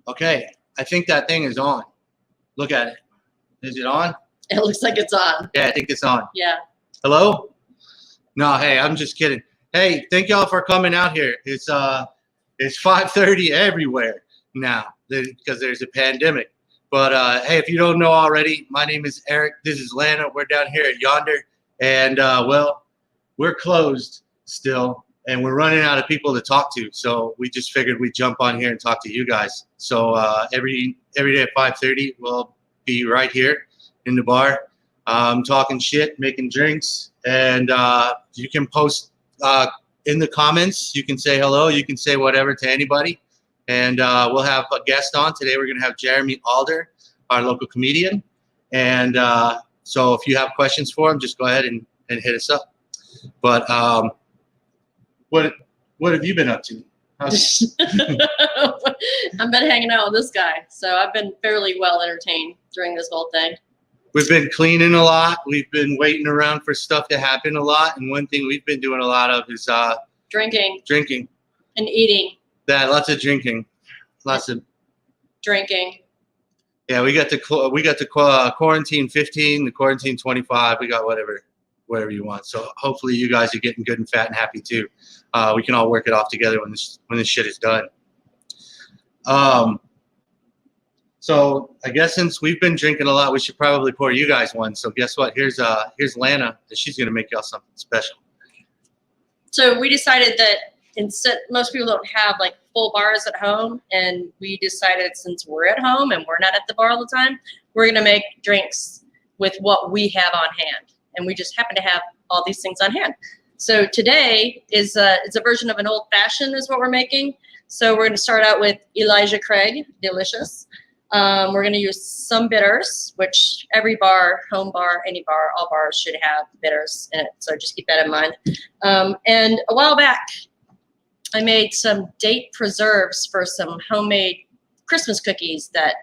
Okay, I think that thing is on. Look at it. Is it on? It looks like it's on. Yeah, I think it's on. Yeah. Hello? No, hey, I'm just kidding. Hey, thank y'all for coming out here. It's 5:30 everywhere now because there's a pandemic. But hey, if you don't know already, my name is Eryk. This is Lana. We're down here at Yonder, and well, we're closed still, and we're running out of people to talk to. So we just figured we'd jump on here and talk to you guys. So every day at 5:30, we'll be right here in the bar, talking shit, making drinks, and you can post in the comments. You can say hello. You can say whatever to anybody, and we'll have a guest on today. We're gonna have Jeremy Alder, our local comedian, and so if you have questions for him, just go ahead and hit us up. But what have you been up to? I've been hanging out with this guy, so I've been fairly well entertained during this whole thing. We've been cleaning a lot. We've been waiting around for stuff to happen a lot, and one thing we've been doing a lot of is drinking and eating. Lots of drinking, lots of drinking. Yeah, we got the quarantine 15, the quarantine 25. We got whatever you want. So hopefully you guys are getting good and fat and happy too. We can all work it off together when this shit is done. So I guess since we've been drinking a lot, we should probably pour you guys one. So guess what? Here's Lana, and she's gonna make y'all something special. So we decided that instead, most people don't have like full bars at home, and we decided since we're at home and we're not at the bar all the time, we're gonna make drinks with what we have on hand, and we just happen to have all these things on hand. So today is it's a version of an old fashioned is what we're making. So we're gonna start out with Elijah Craig, delicious. We're going to use some bitters, which every bar, home bar, any bar, all bars should have bitters in it. So just keep that in mind. And a while back, I made some date preserves for some homemade Christmas cookies that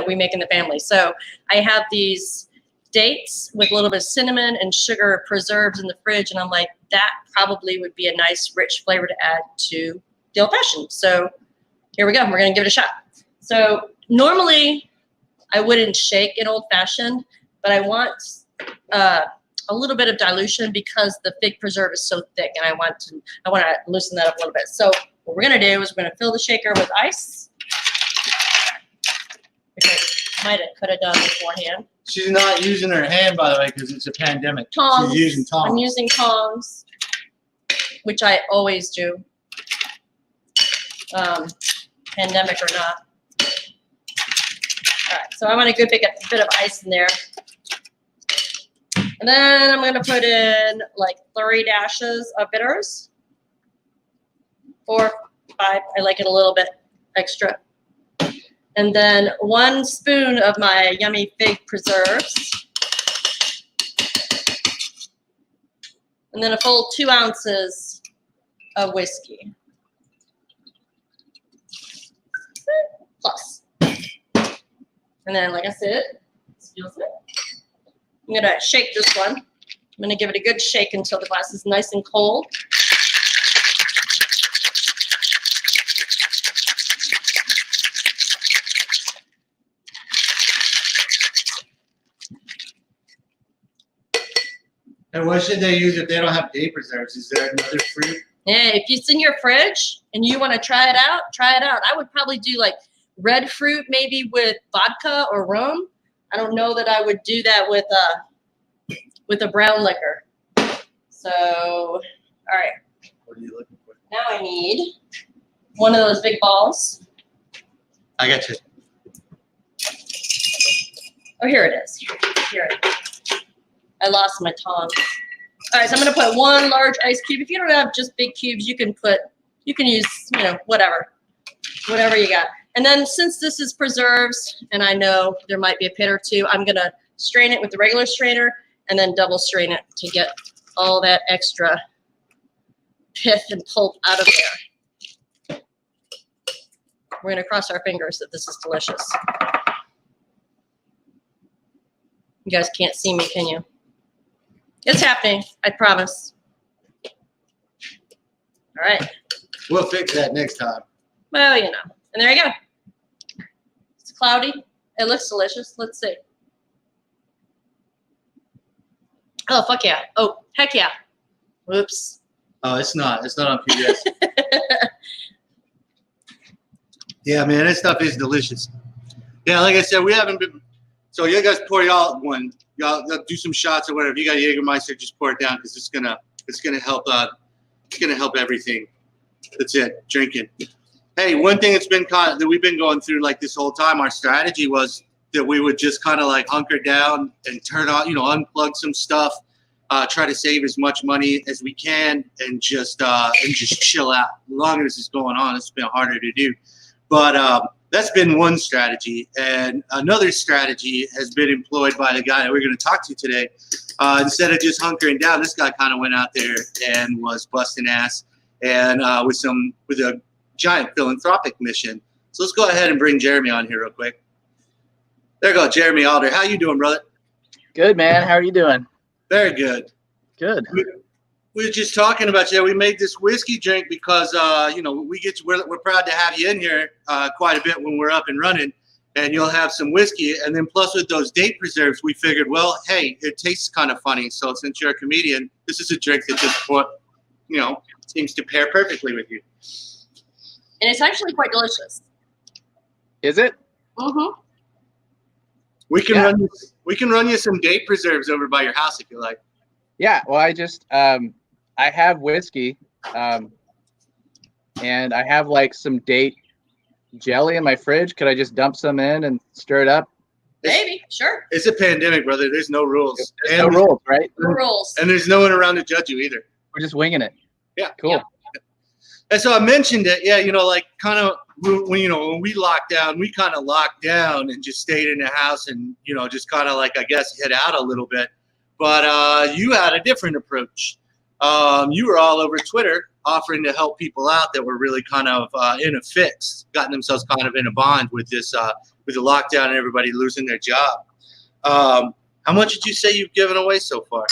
we make in the family. So I have these dates with a little bit of cinnamon and sugar preserved in the fridge. And I'm like, that probably would be a nice, rich flavor to add to the old fashioned. So here we go. We're going to give it a shot. So normally, I wouldn't shake an old fashioned, but I want a little bit of dilution because the fig preserve is so thick, and I want to loosen that up a little bit. So what we're gonna do is we're gonna fill the shaker with ice, which I could have done beforehand. She's not using her hand, by the way, because it's a pandemic. Tongs. She's using tongs. I'm using tongs, which I always do, pandemic or not. All right, so I want a good bit of ice in there. And then I'm going to put in like 3 dashes of bitters. 4, 5, I like it a little bit extra. And then 1 spoon of my yummy fig preserves. And then a full 2 ounces of whiskey. Plus. And then, like I said, I'm going to shake this one. I'm going to give it a good shake until the glass is nice and cold. And what should they use if they don't have date preserves? Is there another fruit? Yeah, if it's in your fridge and you want to try it out, try it out. I would probably do like red fruit, maybe with vodka or rum. I don't know that I would do that with a brown liquor. So, all right. What are you looking for? Now I need one of those big balls. I got you. Oh, here it is. Here it is. I lost my tongs. All right, so I'm going to put 1 large ice cube. If you don't have just big cubes, you can use, whatever you got. And then since this is preserves, and I know there might be a pit or two, I'm going to strain it with the regular strainer and then double strain it to get all that extra pith and pulp out of there. We're going to cross our fingers that this is delicious. You guys can't see me, can you? It's happening, I promise. All right. We'll fix that next time. Well, And there you go. cloudy. It looks delicious. Let's see. Oh, fuck yeah. Oh, heck yeah. Whoops. Oh, it's not. It's not on PBS. Yeah, man, that stuff is delicious. Yeah, like I said, we haven't been. So you guys pour y'all one. Y'all do some shots or whatever. If you got Jägermeister, just pour it down because it's gonna help. It's gonna help everything. That's it. Drinking. Hey, one thing that we've been going through like this whole time. Our strategy was that we would just kind of like hunker down and turn on, unplug some stuff, try to save as much money as we can, and just chill out. As long as this is going on, it's been harder to do. But that's been one strategy. And another strategy has been employed by the guy that we're going to talk to today. Instead of just hunkering down, this guy kind of went out there and was busting ass and with a giant philanthropic mission. So let's go ahead and bring Jeremy on here real quick. There you go, Jeremy Alder. How you doing, brother? Good, man. How are you doing? Very good. Good. We were just talking about we made this whiskey drink because we're proud to have you in here quite a bit when we're up and running, and you'll have some whiskey, and then plus with those date preserves, we figured, well, hey, it tastes kind of funny, so since you're a comedian, this is a drink that just seems to pair perfectly with you. And it's actually quite delicious. Is it? Mm-hmm. We can run you some date preserves over by your house if you like. Yeah. Well, I have whiskey, and I have like some date jelly in my fridge. Could I just dump some in and stir it up? Maybe. Sure. It's a pandemic, brother. There's no rules. There's no rules, right? No rules. And there's no one around to judge you either. We're just winging it. Yeah. Cool. Yeah. And so I mentioned it, like kind of when we locked down, we kind of locked down and just stayed in the house and, just kind of like, I guess, hid out a little bit. But you had a different approach. You were all over Twitter offering to help people out that were really kind of in a fix, gotten themselves kind of in a bond with this, with the lockdown and everybody losing their job. How much did you say you've given away so far?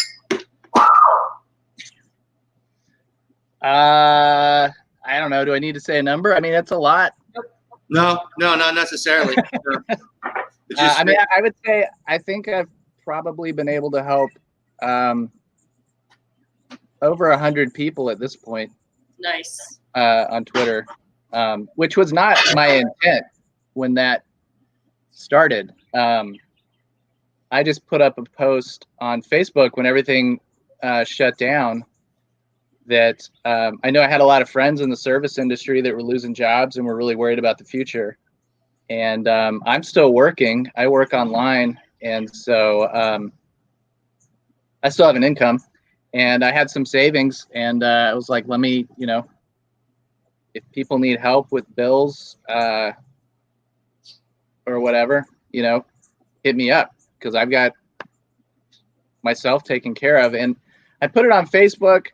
I don't know. Do I need to say a number? I mean, that's a lot. No, not necessarily. I would say I think I've probably been able to help over 100 people at this point. Nice. On Twitter, which was not my intent when that started. I just put up a post on Facebook when everything shut down that I know I had a lot of friends in the service industry that were losing jobs and were really worried about the future. And I'm still working. I work online. And so I still have an income. And I had some savings. And I was like, let me, if people need help with bills or whatever, hit me up because I've got myself taken care of. And I put it on Facebook.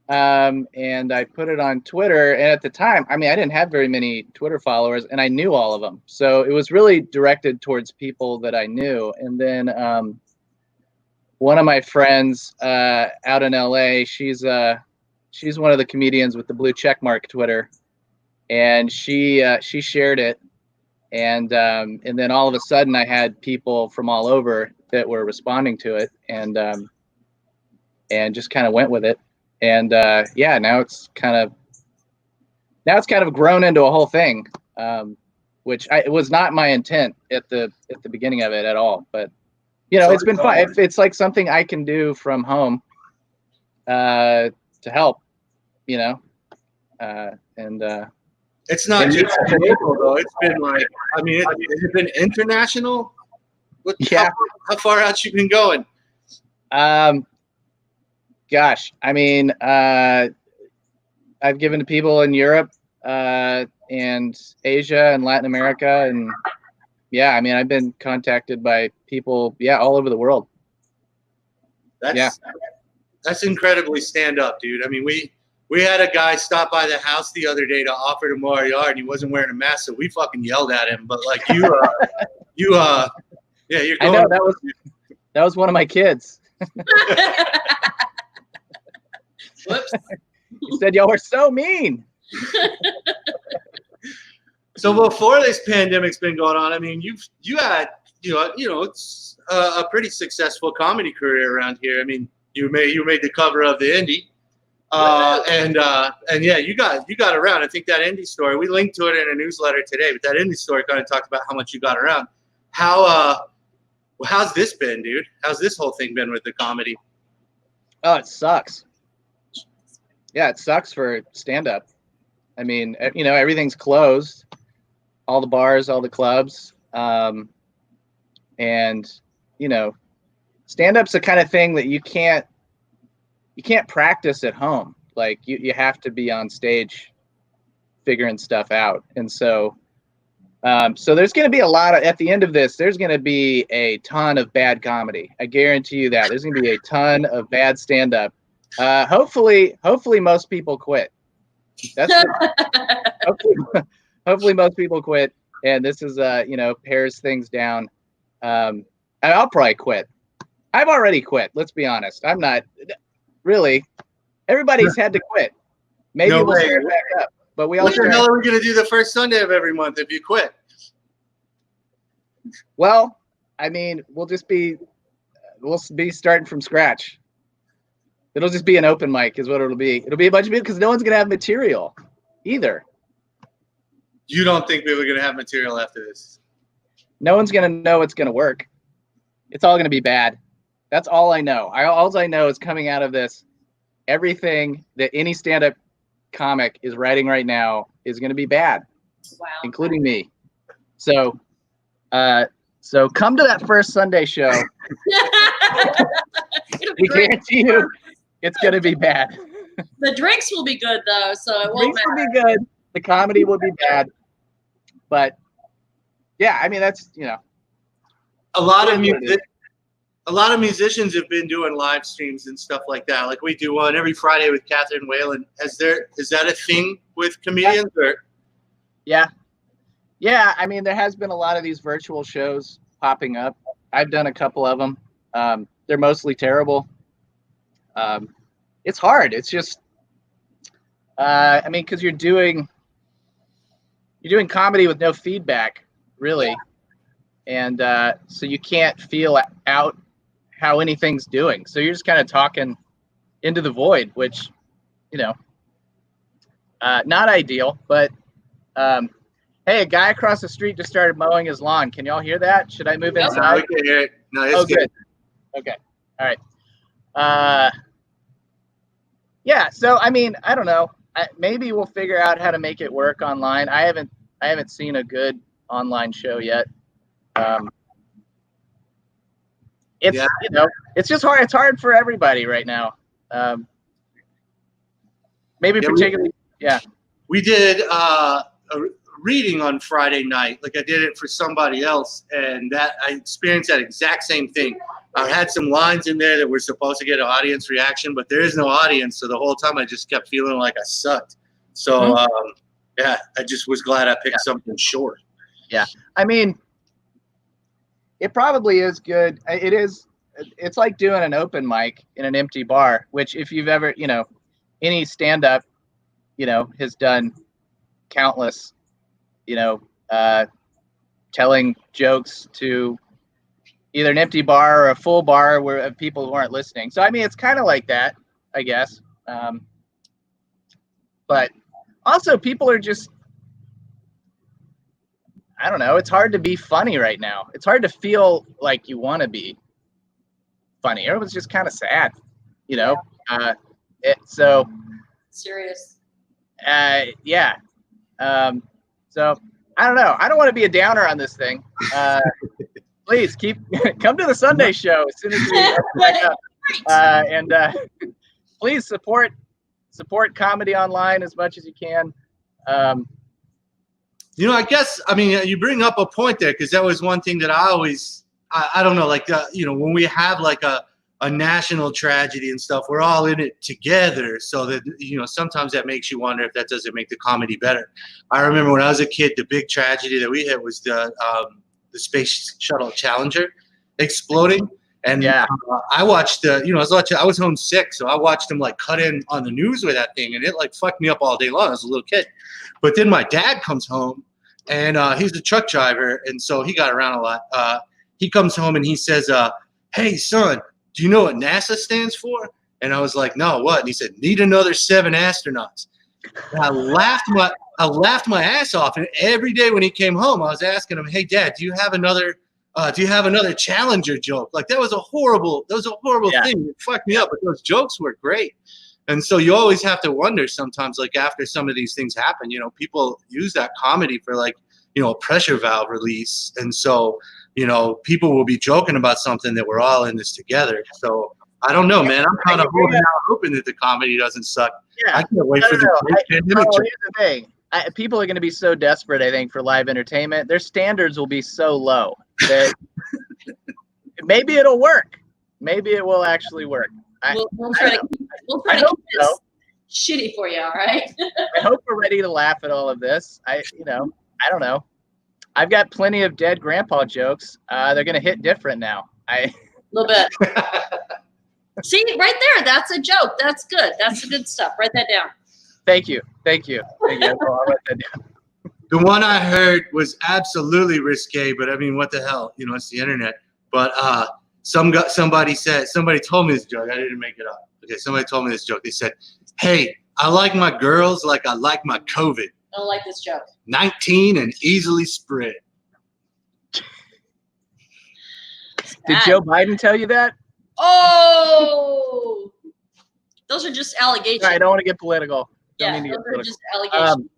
And I put it on Twitter. And at the time, I didn't have very many Twitter followers and I knew all of them. So it was really directed towards people that I knew. And then one of my friends out in LA, she's one of the comedians with the blue checkmark Twitter. And she shared it. And then all of a sudden I had people from all over that were responding to it and just kind of went with it. And now it's kind of grown into a whole thing, which it was not my intent at the beginning of it at all. But it's been fun. It's like something I can do from home to help, and it's not just local though. It's been like has it been international? Yeah. How far out you been going? Gosh, I've given to people in Europe and Asia and Latin America. And I've been contacted by people, all over the world. That's incredibly stand up, dude. We had a guy stop by the house the other day to offer to mow our yard and he wasn't wearing a mask. So we fucking yelled at him. But like you're going. I know that was one of my kids. Whoops. He said, y'all were so mean. So before this pandemic's been going on, I mean, you had it's a pretty successful comedy career around here. I mean, you made the cover of the Indie, and yeah, you got around. I think that Indie story, we linked to it in a newsletter today, but that Indie story kind of talked about how much you got around. How's this been, dude? How's this whole thing been with the comedy? Oh, it sucks. Yeah, it sucks for stand-up. I mean, everything's closed. All the bars, all the clubs. And, stand-up's the kind of thing that you can't practice at home. Like, you have to be on stage figuring stuff out. And so there's going to be at the end of this, there's going to be a ton of bad comedy. I guarantee you that. There's going to be a ton of bad stand-up. Hopefully most people quit. Hopefully most people quit. And this is, pares things down. I'll probably quit. I've already quit. Let's be honest. I'm not really. Everybody's had to quit. Maybe we'll start back up. But we all. What the hell are we going to do the first Sunday of every month if you quit? Well, I mean, we'll be starting from scratch. It'll just be an open mic is what it'll be. It'll be a bunch of people because no one's going to have material either. You don't think people are going to have material after this? No one's going to know it's going to work. It's all going to be bad. That's all I know. All I know is coming out of this, everything that any stand-up comic is writing right now is going to be bad. Wow. Including me. So come to that first Sunday show. We guarantee you it's going to be bad. The drinks will be good, though, so it won't matter. The drinks will be good. The comedy will be bad. But, yeah, I mean, that's, A lot of musicians have been doing live streams and stuff like that. Like we do one every Friday with Catherine Whalen. Is that a thing with comedians? Yeah. Yeah, I mean, there has been a lot of these virtual shows popping up. I've done a couple of them. They're mostly terrible. It's hard. It's just, because you're doing comedy with no feedback, really. And so you can't feel out how anything's doing. So you're just kind of talking into the void, which, not ideal. But, hey, a guy across the street just started mowing his lawn. Can y'all hear that? Should I move inside? No, we can hear it. No, it's good. Okay. All right. Yeah. So, I mean, I don't know. Maybe we'll figure out how to make it work online. I haven't seen a good online show yet. It's just hard. It's hard for everybody right now. Particularly. We did a reading on Friday night. Like I did it for somebody else, and that I experienced that exact same thing. I had some lines in there that were supposed to get an audience reaction, but there is no audience. So the whole time I just kept feeling like I sucked. So I just was glad I picked something short. Yeah, I mean, it probably is good. It is. It's like doing an open mic in an empty bar, which if you've ever, any stand-up, has done countless, telling jokes to either an empty bar or a full bar where people weren't listening. So, I mean, it's kind of like that, I guess. But also people are just, I don't know. It's hard to be funny right now. It's hard to feel like you want to be funny. Everyone's just kind of sad, so serious. Yeah. So I don't know. I don't want to be a downer on this thing. Please come to the Sunday show as soon as we back up. And please support comedy online as much as you can. I guess, you bring up a point there because that was one thing that I always, I don't know, like, when we have like a national tragedy and stuff, we're all in it together. So that, sometimes that makes you wonder if that doesn't make the comedy better. I remember when I was a kid, the big tragedy that we had was the Space Shuttle Challenger exploding. And I watched I was home sick, so I watched them like cut in on the news with that thing, and it like fucked me up all day long. I was a little kid. But then my dad comes home and he's a truck driver, and so he got around a lot. He comes home and he says, "Hey, son, do you know what NASA stands for?" And I was like, "No, what?" And he said, "Need another 7 astronauts." And I laughed my ass off. And every day when he came home, I was asking him, "Hey, Dad, do you have another Challenger joke?" Like that was a horrible thing. It fucked me up, but those jokes were great. And so you always have to wonder sometimes, like after some of these things happen, you know, people use that comedy for like, you know, a pressure valve release. And so, you know, people will be joking about something that we're all in this together. So I don't know, man. I'm kind of holding out, hoping that the comedy doesn't suck. Yeah. I can't wait for the pandemic. Here's the thing. People are going to be so desperate, I think, for live entertainment. Their standards will be so low that maybe it'll work. Maybe it will actually work. We'll try to keep this shitty for you, all right? I hope we're ready to laugh at all of this. I don't know. I've got plenty of dead grandpa jokes. They're going to hit different now. A little bit. See, right there. That's a joke. That's good. That's the good stuff. Write that down. Thank you. I'll write that down. The one I heard was absolutely risque, but I mean, what the hell? You know, it's the internet. But somebody told me this joke. I didn't make it up. Okay, somebody told me this joke. They said, "Hey, I like my girls like I like my COVID. I don't like this joke. 19 and easily spread." Did Joe Biden tell you that? Oh, those are just allegations. I don't want to get political. Yeah, those are just allegations.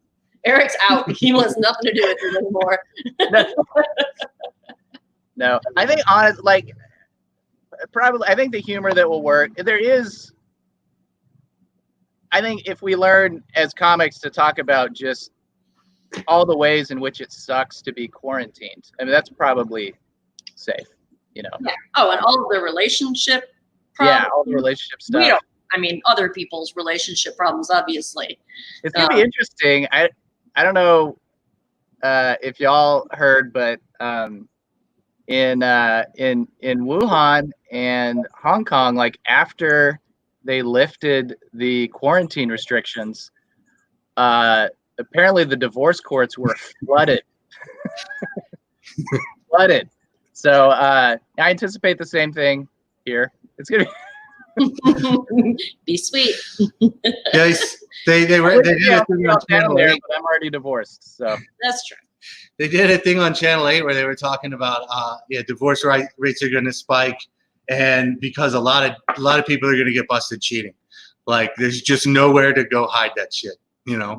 Eryk's out. He wants nothing to do with it anymore. No, I think I think the humor that will work. I think if we learn as comics to talk about just all the ways in which it sucks to be quarantined, I mean, that's probably safe, you know. Yeah. Oh, and all of the relationship problems. Yeah, all the relationship stuff. Other people's relationship problems, obviously. It's gonna be interesting. I don't know if y'all heard, but in Wuhan and Hong Kong, like after they lifted the quarantine restrictions, apparently the divorce courts were flooded. Flooded. So I anticipate the same thing here. It's gonna be sweet. Yes, they did a thing on Channel 8. But I'm already divorced, so that's true. They did a thing on Channel 8 where they were talking about divorce rates are going to spike, and because a lot of people are going to get busted cheating. Like there's just nowhere to go hide that shit, you know.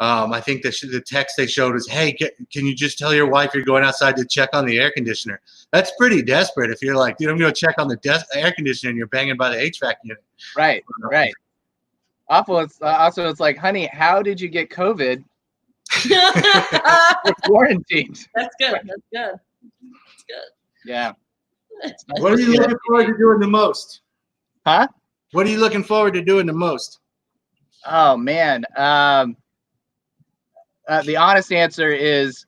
I think the text they showed was, "Hey, can you just tell your wife you're going outside to check on the air conditioner?" That's pretty desperate if you're like, "Dude, I'm going to check on the air conditioner," and you're banging by the HVAC unit. Right. Awful. It's like, honey, how did you get COVID? It's quarantined. That's good. Yeah. What are you looking forward to doing the most? Huh? What are you looking forward to doing the most? Oh man. The honest answer is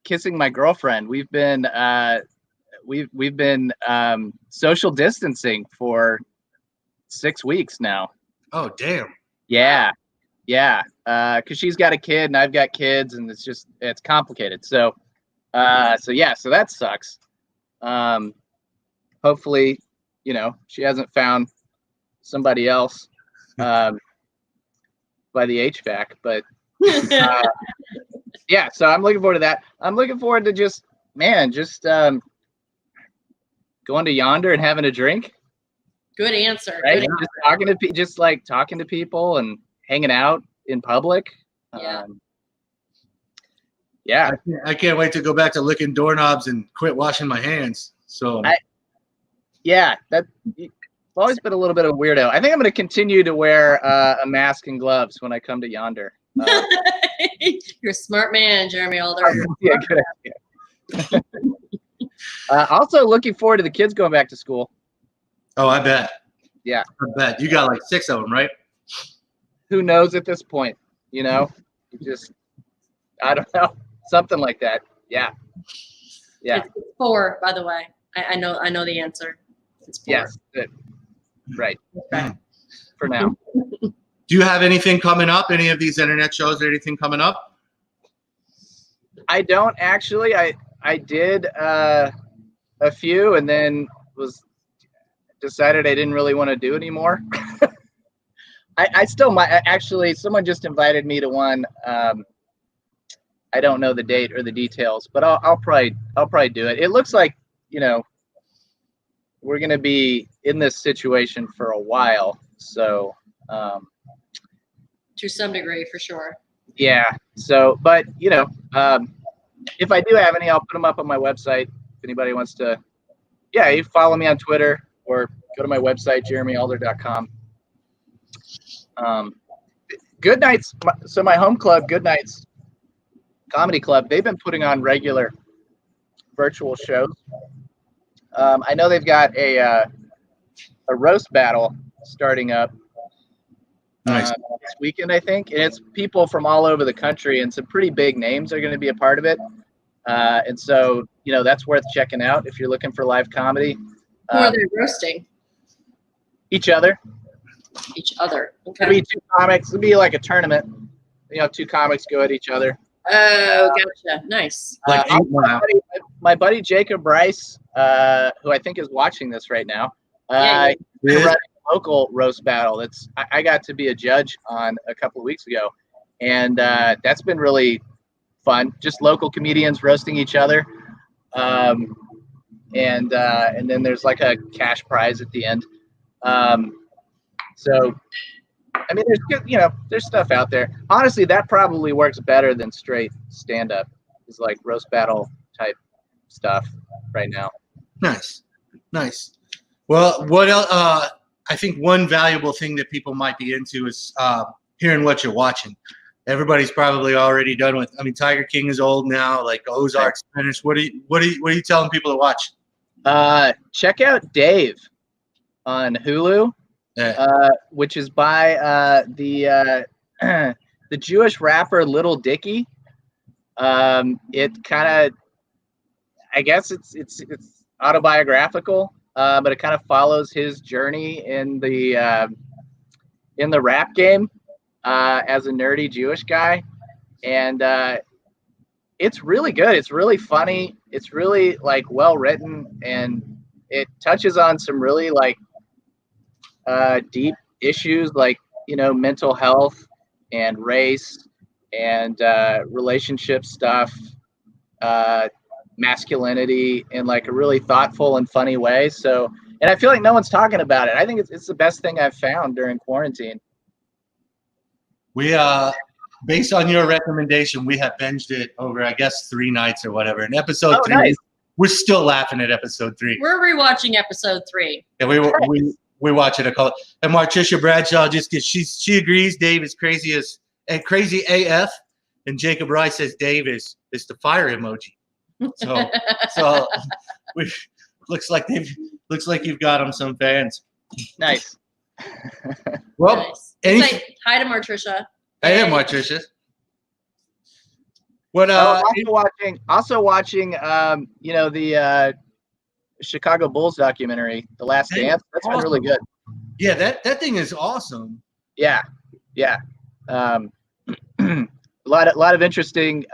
kissing my girlfriend. We've been social distancing for 6 weeks now. Oh damn. Yeah. Because she's got a kid and I've got kids, and it's complicated. So that sucks. Hopefully, you know, she hasn't found somebody else by the HVAC, but yeah. So I'm looking forward to that. I'm looking forward to just going to Yonder and having a drink. Good answer. Right? Good Just talking to people and hanging out in public. Yeah. Yeah. I can't wait to go back to licking doorknobs and quit washing my hands. So I've always been a little bit of a weirdo. I think I'm going to continue to wear a mask and gloves when I come to Yonder. You're a smart man, Jeremy Alder. Yeah, good idea. Also looking forward to the kids going back to school. Oh, I bet. Yeah. I bet. You got like 6 of them, right? Who knows at this point? You know, I don't know, something like that. Yeah. It's 4, by the way. I know the answer. It's 4. Yes. Good. Right. For now. Do you have anything coming up? Any of these internet shows or anything coming up? I don't actually. I did a few, and then decided I didn't really want to do anymore. I still might actually. Someone just invited me to one. I don't know the date or the details, but I'll probably do it. It looks like, we're gonna be in this situation for a while, so To some degree, for sure. yeah. So, but if I do have any, I'll put them up on my website. If anybody wants to, you follow me on Twitter or go to my website, jeremyalder.com. Good Nights. So my home club, Good Nights Comedy Club, they've been putting on regular virtual shows. I know they've got a roast battle starting up Nice. this weekend, I think, and it's people from all over the country, and some pretty big names are going to be a part of it. And so, that's worth checking out if you're looking for live comedy. Who are they roasting? Each other. Each other. Okay. It'll be two comics. It'll be like a tournament. Two comics go at each other. Oh, gotcha. Nice. Like my buddy Jacob Bryce, who I think is watching this right now, Yeah, he's running a local roast battle. I got to be a judge on a couple of weeks ago, and that's been really fun. Just local comedians roasting each other, and then there's like a cash prize at the end. So, I mean, there's good, there's stuff out there. Honestly, that probably works better than straight stand-up. It's like roast battle type stuff right now. Nice. Well, what else? I think one valuable thing that people might be into is hearing what you're watching. Everybody's probably already done with. I mean, Tiger King is old now. Like Ozark's finished. What are you telling people to watch? Check out Dave on Hulu. Which is by the Jewish rapper Little Dicky. It kind of, I guess it's autobiographical, but it kind of follows his journey in the rap game as a nerdy Jewish guy, and it's really good. It's really funny. It's really well written, and it touches on some really deep issues like mental health and race and relationship stuff, masculinity in a really thoughtful and funny way. So, and I feel like no one's talking about it. I think it's the best thing I've found during quarantine. We based on your recommendation, we have binged it over, I guess, 3 nights or whatever. And episode 3, nice. We're still laughing at episode 3. We're rewatching episode 3. Yeah, we watch it. And Martricia Bradshaw she agrees Dave is crazy AF, and Jacob Rice says Dave is the fire emoji. So looks like you've got them some fans. Nice. Well, nice. Say hi to Martricia. Hey, Martricia. What? Also watching. The Chicago Bulls documentary, The Last Dance. That's been really good. Yeah, that thing is awesome. Yeah. A lot of interesting,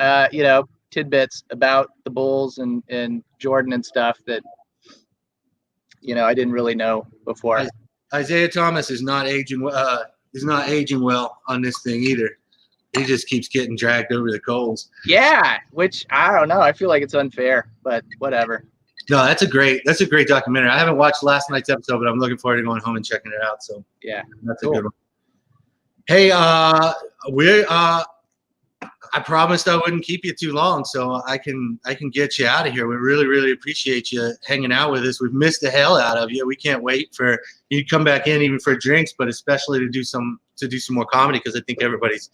tidbits about the Bulls and Jordan and stuff that I didn't really know before. Isaiah Thomas is not aging well on this thing either. He just keeps getting dragged over the coals. Yeah, which I don't know. I feel like it's unfair, but whatever. No, that's a great documentary. I haven't watched last night's episode, but I'm looking forward to going home and checking it out. So yeah, that's cool. A good one. Hey, I promised I wouldn't keep you too long, so I can get you out of here. We really, really appreciate you hanging out with us. We've missed the hell out of you. We can't wait for you to come back in, even for drinks, but especially to do some more comedy, because I think everybody's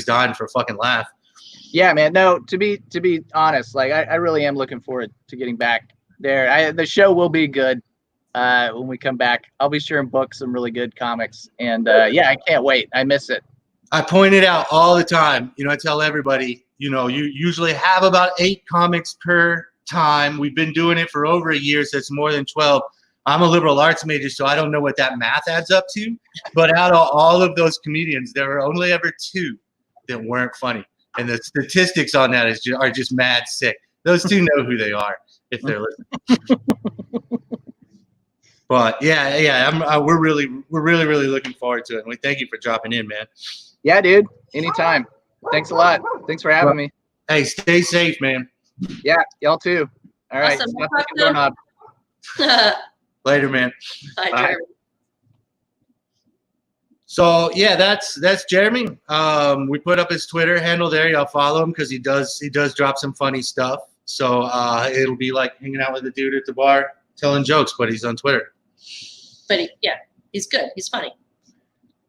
dying for a fucking laugh. Yeah, man. No, to be honest, I really am looking forward to getting back there. The show will be good when we come back. I'll be sure and book some really good comics, and I can't wait. I miss it. I point it out all the time. I tell everybody, you usually have about 8 comics per time. We've been doing it for over a year, so it's more than 12. I'm a liberal arts major, so I don't know what that math adds up to. But out of all of those comedians, there were only ever 2 that weren't funny. And the statistics on that are just mad sick. Those two know who they are if they're listening. But yeah, we're really looking forward to it. And we thank you for dropping in, man. Yeah, dude. Anytime. Thanks a lot. Thanks for having me. Hey, stay safe, man. Yeah, y'all too. All right. Awesome. Stop clicking doorknob. Later, man. Hi, Bye. Jeremy. So yeah, that's Jeremy. We put up his Twitter handle there. Y'all follow him because he does drop some funny stuff. So it'll be like hanging out with a dude at the bar telling jokes, but he's on Twitter. But he's good. He's funny.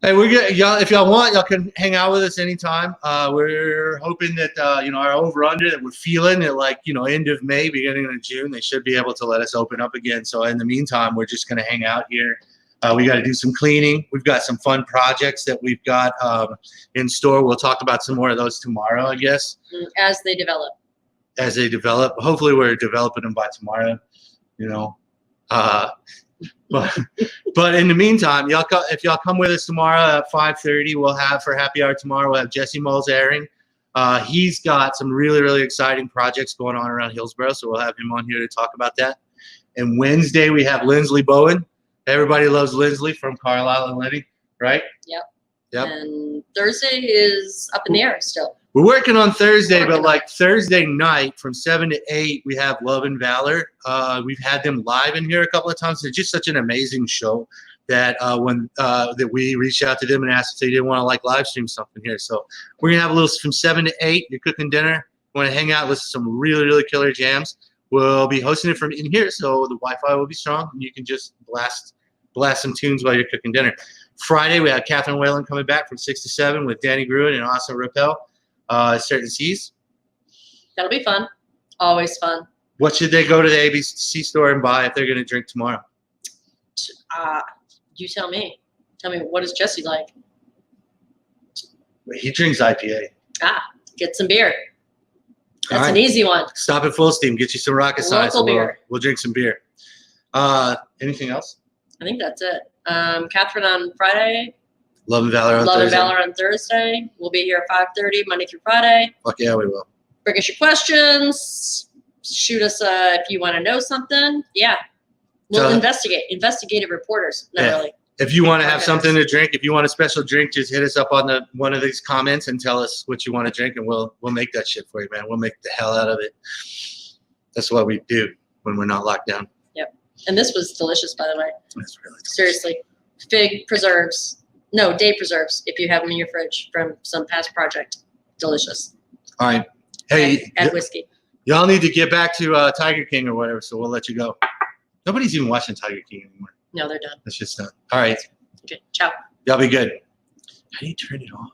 Hey, we're good. Y'all, if y'all want, y'all can hang out with us anytime. We're hoping that our over/under that we're feeling at end of May, beginning of June, they should be able to let us open up again. So in the meantime, we're just gonna hang out here. We got to do some cleaning. We've got some fun projects that we've got in store. We'll talk about some more of those tomorrow, I guess. As they develop. As they develop. Hopefully, we're developing them by tomorrow. But in the meantime, if y'all come with us tomorrow at 5:30, we'll have for happy hour tomorrow. We'll have Jesse Moles airing. He's got some really exciting projects going on around Hillsborough, so we'll have him on here to talk about that. And Wednesday we have Lindsley Bowen. Everybody loves Lindsley from Carlisle and Lenny, right? Yep. And Thursday is up in the air still. We're working on Thursday, but Thursday night from 7 to 8, we have Love and Valor. We've had them live in here a couple of times. They're just such an amazing show that that we reached out to them and asked if they didn't want to live stream something here. So we're gonna have a little from 7 to 8. You're cooking dinner. Want to hang out with some really killer jams. We'll be hosting it from in here, so the Wi-Fi will be strong, and you can just blast some tunes while you're cooking dinner. Friday, we have Catherine Whalen coming back from 6 to 7 with Danny Gruen and Asa Rappel. Certain C's. That'll be fun. Always fun. What should they go to the ABC store and buy if they're going to drink tomorrow? You tell me. Tell me, what does Jesse like? He drinks IPA. Get some beer. That's right. An easy one. Stop at Full Steam. Get you some Rocket Science. Local beer. We'll drink some beer. Anything else? I think that's it. Catherine on Friday. Love and Valor on Love Thursday. and Valor on Thursday. We'll be here at 5:30 Monday through Friday. Fuck yeah, we will. Bring us your questions. Shoot us if you want to know something. Yeah. We'll investigate. Investigative reporters. Not really. If you want to have something to drink, if you want a special drink, just hit us up on one of these comments and tell us what you want to drink, and we'll make that shit for you, man. We'll make the hell out of it. That's what we do when we're not locked down. Yep. And this was delicious, by the way. That's really delicious. Seriously. Fig preserves. No, day preserves, if you have them in your fridge from some past project. Delicious. All right. Hey, and whiskey. Y'all need to get back to Tiger King or whatever, so we'll let you go. Nobody's even watching Tiger King anymore. No, they're done. That's just done. All right. Okay, ciao. Y'all be good. How do you turn it off?